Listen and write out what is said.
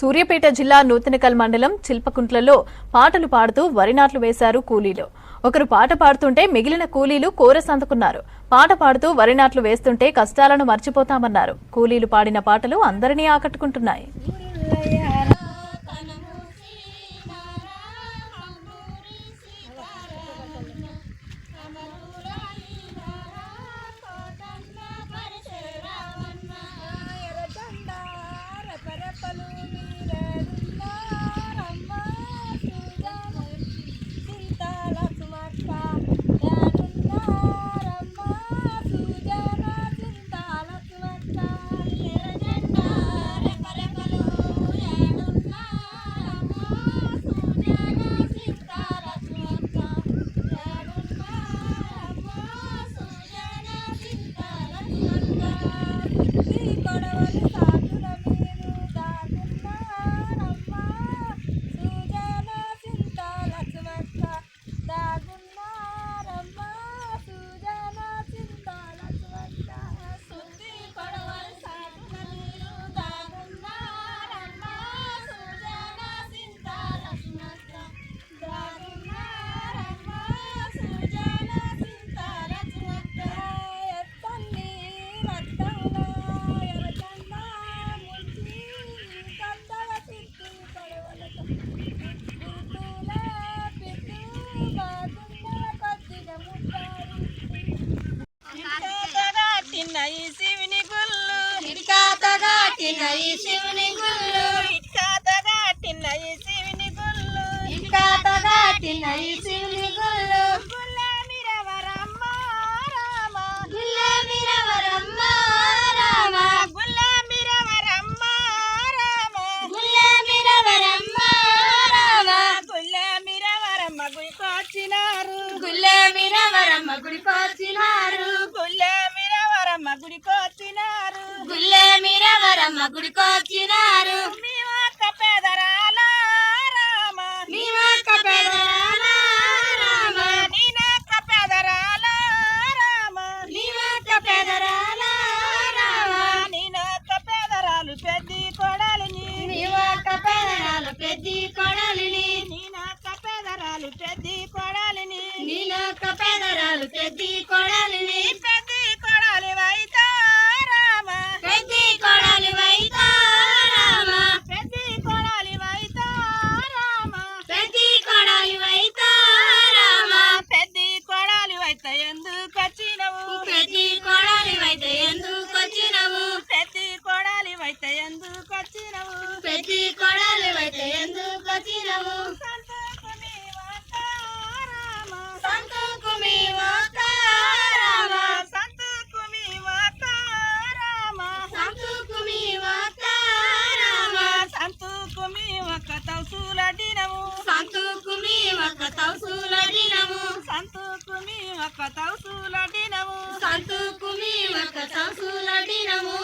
సూర్యాపేట జిల్లా నూతనకల్ మండలం చిల్పకుంట్లలో పాటలు పాడుతూ వరి నాట్లు వేశారు కూలీలు. ఒకరు పాట పాడుతుంటే మిగిలిన కూలీలు కోరస్ అందుకున్నారు. పాట పాడుతూ వరి నాట్లు వేస్తుంటే కష్టాలను మర్చిపోతామన్నారు. కూలీలు పాడిన పాటలు అందరినీ ఆకట్టుకుంటున్నాయి. గుడికొచ్చినారు మీ ఒక్క పెదరాల రామ మీ ఒక్క పెదరాల రామ నీ ఒక్క పెదరాల రామ నీ ఒక్క పెదరాల రామ నీ ఒక్క పెదరాలు పెద్ది కొడలిని నీ ఒక్క పెదరాలు పెద్ది కొడలిని నీ ఒక్క పెదరాలు పెద్ది కొడలిని నీ ఒక్క పెదరాలు పెద్ది కొడలిని పెద్ది కొడలి వైతా రామ పెద్ది కొడలి వైతా రామ పెద్ది కొడలి వైతా రామ పెద్ది కొడలి వైతా రామ పెద్ది కొడలి వైతా ఎందుకు వచ్చినవు పెద్ది కొడలి వైతా ఎందుకు వచ్చినవు పెద్ది కొడలి వైతా ఎందుకు వచ్చినవు పెద్ది కొడలి వైతా ఎందుకు వచ్చినవు సంతుకుమి ఒక తౌసులడినము